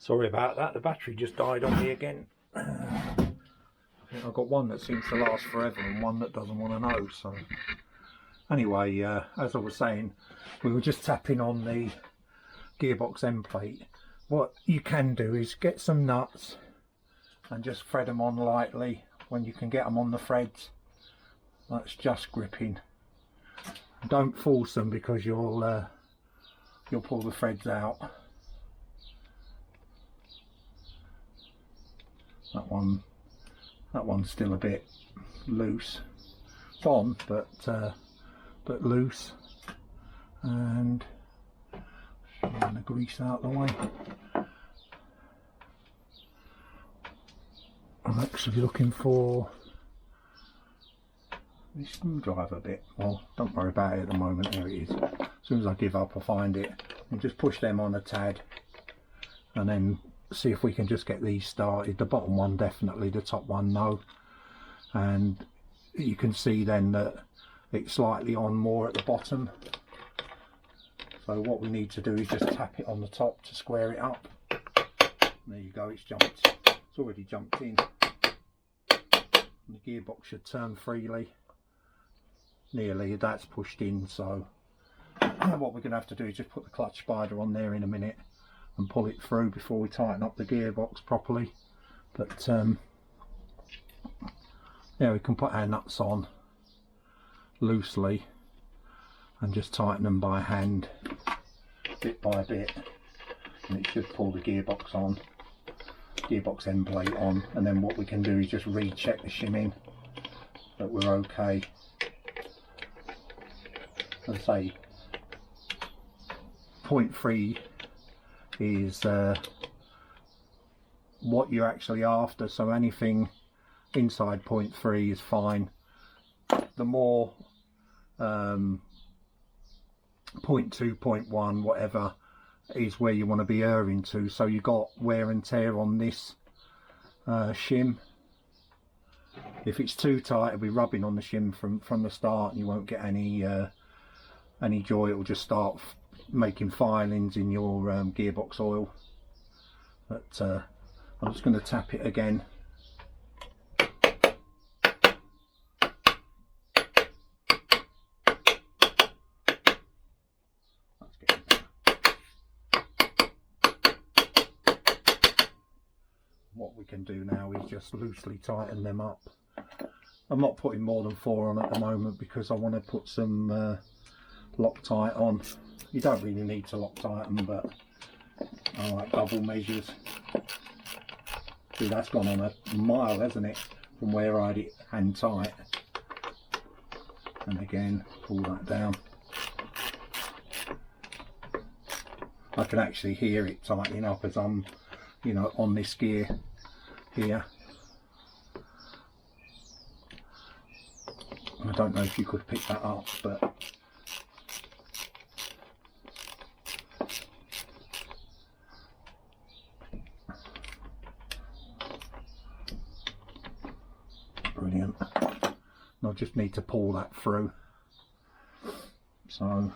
Sorry about that, the battery just died on me again. I think I've got one that seems to last forever and one that doesn't want to know. So anyway, as I was saying, we were just tapping on the gearbox end plate. What you can do is get some nuts and just thread them on lightly when you can get them on the threads. That's just gripping. Don't force them because you'll pull the threads out. That one's still a bit loose. It's on, but loose. And run the grease out the way. I'm actually looking for the screwdriver bit. Well, don't worry about it at the moment. There it is. As soon as I give up, I'll find it. And just push them on a tad, and then see if we can just get these started. The bottom one definitely, the top one no. And you can see then that it's slightly on more at the bottom. So what we need to do is just tap it on the top to square it up. There you go, it's jumped. It's already jumped in. And the gearbox should turn freely. Nearly, that's pushed in. So what we're going to have to do is just put the clutch spider on there in a minute and pull it through before we tighten up the gearbox properly. But yeah, we can put our nuts on loosely and just tighten them by hand, bit by bit, and it should pull the gearbox on, gearbox end plate on. And then what we can do is just recheck the shimming that we're okay. As I say, 0.3 is what you're actually after, so anything inside 0.3 is fine. The more 0.2, 0.1, whatever, is where you want to be erring to. So you got wear and tear on this shim. If it's too tight, it'll be rubbing on the shim from the start, and you won't get any joy. It will just start making filings in your gearbox oil. But I'm just going to tap it again. What we can do now is just loosely tighten them up. I'm not putting more than 4 on at the moment because I want to put some Loctite on. You don't really need to Loctite them, but I like double measures. See, that's gone on a mile, hasn't it, from where I had it hand tight. And again, pull that down. I can actually hear it tightening up as I'm, you know, on this gear here. I don't know if you could pick that up, but brilliant. And I just need to pull that through. So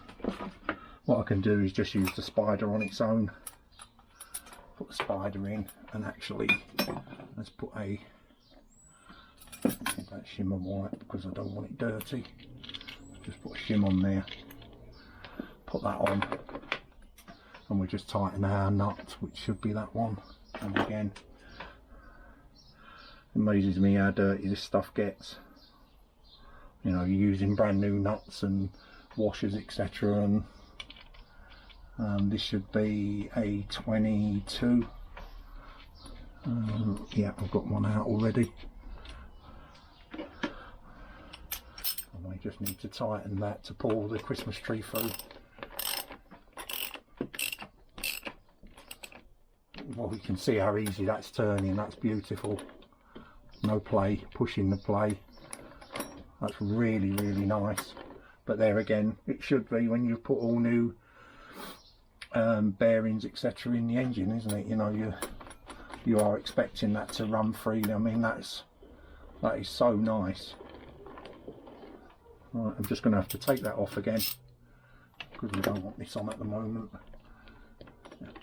what I can do is just use the spider on its own. Put the spider in, and actually let's put a that shimmer white because I don't want it dirty. Just put a shim on there, put that on, and we just tighten our nut, which should be that one. And again, it amazes me how dirty this stuff gets. You know, you're using brand new nuts and washers, etc. And this should be a 22. Yeah, I've got one out already. And I just need to tighten that to pull the Christmas tree through. Well, you can see how easy that's turning. That's beautiful. No play, pushing the play. That's really, really nice. But there again, it should be when you put all new bearings, etc. in the engine, isn't it? You know, you are expecting that to run freely. I mean, that is so nice. Right, I'm just going to have to take that off again because we don't want this on at the moment.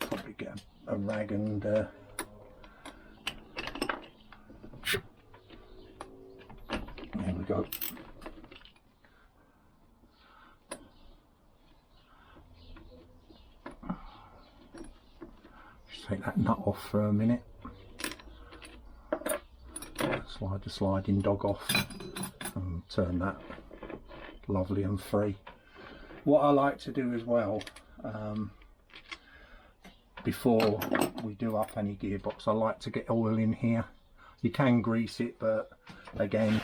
Probably get a rag and there we go. Just take that nut off for a minute. Slide the sliding dog off and turn that lovely and free. What I like to do as well, before we do up any gearbox, I like to get oil in here. You can grease it, but again,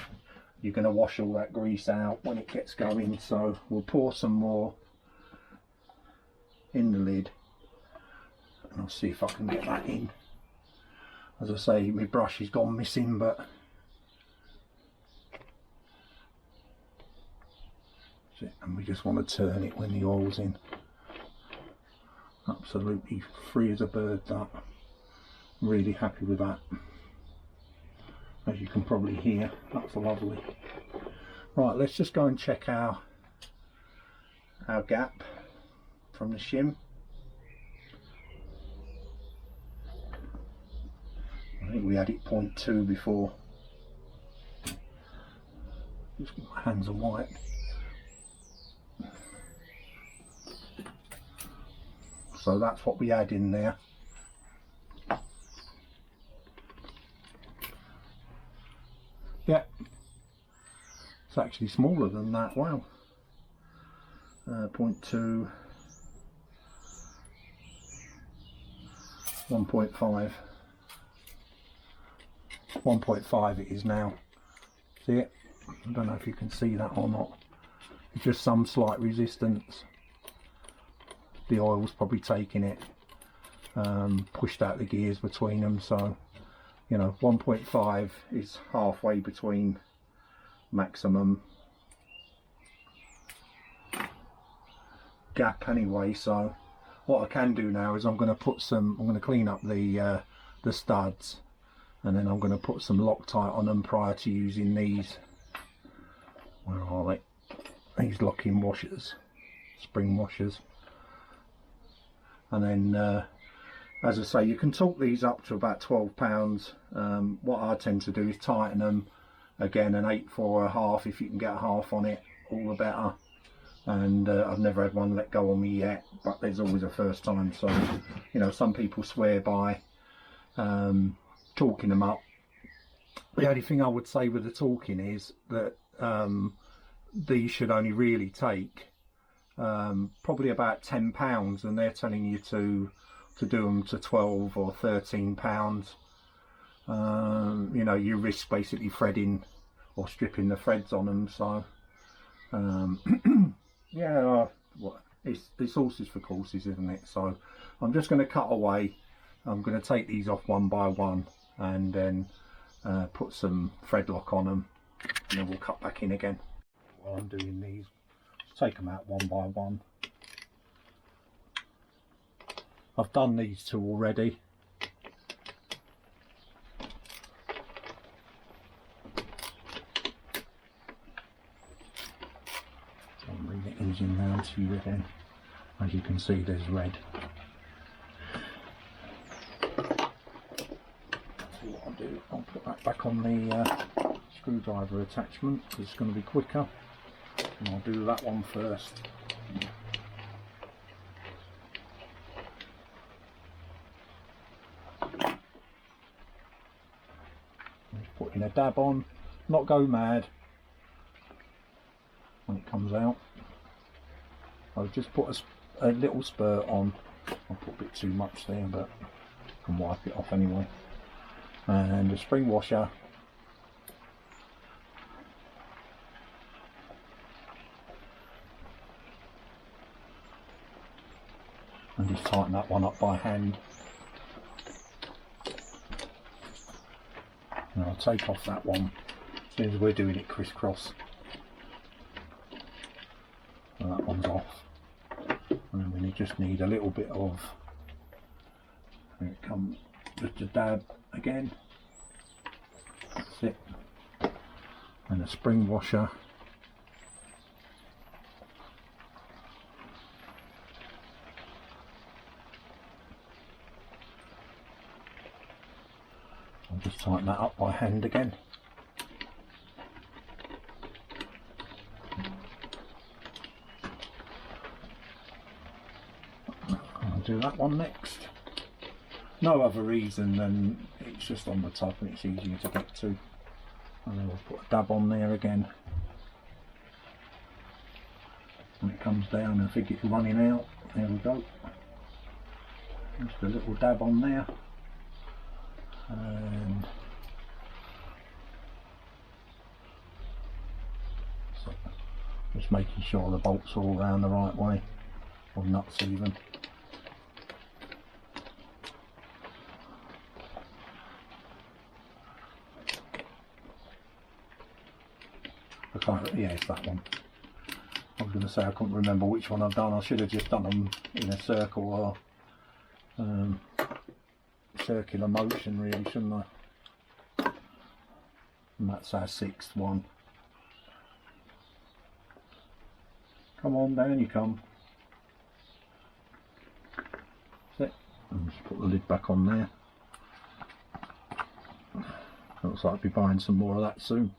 you're going to wash all that grease out when it gets going. So we'll pour some more in the lid and I'll see if I can get that in. As I say, my brush has gone missing, but and we just want to turn it when the oil's in. Absolutely free as a bird, that. Really happy with that. As you can probably hear, that's lovely. Right, let's just go and check our gap from the shim. I think we had it 0.2 before. Just get my hands are white. So that's what we had in there. Yeah, it's actually smaller than that. Wow. 0.2, 1.5. 1.5 it is now. See it? I don't know if you can see that or not. It's just some slight resistance. The oil's probably taking it, pushed out the gears between them, so you know 1.5 is halfway between maximum gap anyway. So what I can do now is I'm going to clean up the studs, and then I'm going to put some Loctite on them prior to using these. Where are they? These locking washers, spring washers. And then as I say, you can torque these up to about 12 pounds. What I tend to do is tighten them again, an 8/4 or a half. If you can get a half on it, all the better. And I've never had one let go on me yet, but there's always a first time. So you know, some people swear by torquing them up. The only thing I would say with the torquing is that these should only really take probably about 10 pounds, and they're telling you to do them to 12 or 13 pounds. You know, you risk basically threading or stripping the threads on them. So yeah, it's horses for courses, isn't it? So I'm just going to cut away. I'm going to take these off one by one and then put some thread lock on them, and then we'll cut back in again. While I'm doing these, take them out one by one. I've done these two already. I'll bring the engine round to you again. As you can see, there's red. So what I'll do, I'll put that back on the screwdriver attachment because it's going to be quicker. And I'll do that one first. Just putting a dab on, not go mad when it comes out. I'll just put a little spurt on. I'll put a bit too much there, but I can wipe it off anyway. And a spring washer. And just tighten that one up by hand. And I'll take off that one as soon as we're doing it crisscross. So that one's off. And then we just need a little bit of, here it comes, just a dab again. That's it. And a spring washer. I'll just tighten that up by hand again. I'll do that one next. No other reason than it's just on the top and it's easier to get to. And then we'll put a dab on there again. When it comes down, I think it's running out. There we go. Just a little dab on there. And so just making sure the bolts are all round the right way, or nuts even. I can't, yeah, it's that one. I was going to say I couldn't remember which one I've done. I should have just done them in a circle or circular motion really, shouldn't I? And that's our 6th one. Come on, down you come. That's it. And just put the lid back on there. Looks like I'll be buying some more of that soon.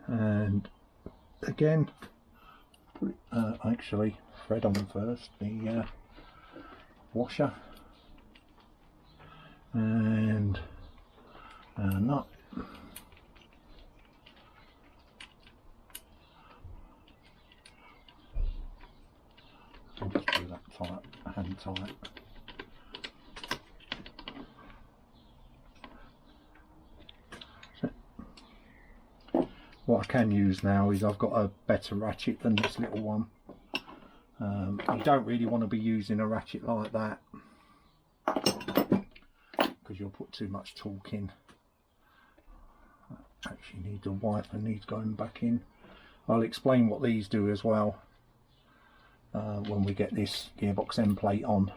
And again, actually thread on first the washer and a nut. I'll just do that tight, hand tight. What I can use now is I've got a better ratchet than this little one. You don't really want to be using a ratchet like that because you'll put too much torque in. Actually need the wiper needs going back in. I'll explain what these do as well when we get this gearbox end plate on.